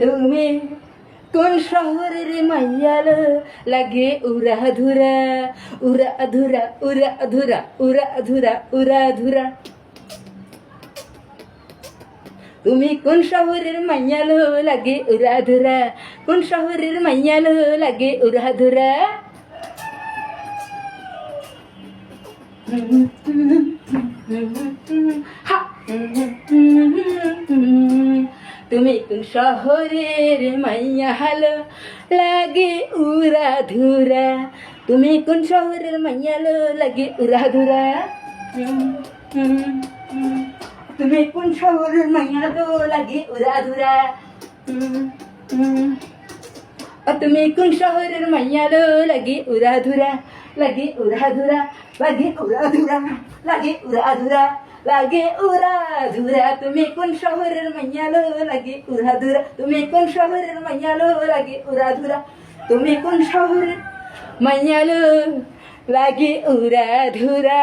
তুমি কোন শহরের মাইয়ালো লাগে উড়া ধুরা উড়া ধুরা উড়া ধুরা উড়া ধুরা উড়া ধুরা তুমি কোন শহরের মাইয়ালো লাগে উড়া ধুরা কোন শহরের মাইয়ালো লাগে উড়া ধুরা তুমি কোন শহরের মাইয়া হালো লাগে উড়া ধুরা তুমি কোন শহরের মাইয়ালো লাগে উড়া ধুরা তুমি কোন শহরের মাইয়ালো লাগে উড়া ধুরা তুমি কোন শহরের মাইয়ালো লাগে উড়া ধুরা লাগে উড়া ধুরা লাগে উড়া ধুরা লাগে উড়া ধুরা লাগে উড়া ধুরা তুমি কোন শহরের মাইয়ালো লাগে উড়া ধুরা তুমি কোন শহরের মাইয়ালো লাগে উড়া ধুরা তুমি কোন শহরের মাইয়ালো লাগে উড়া ধুরা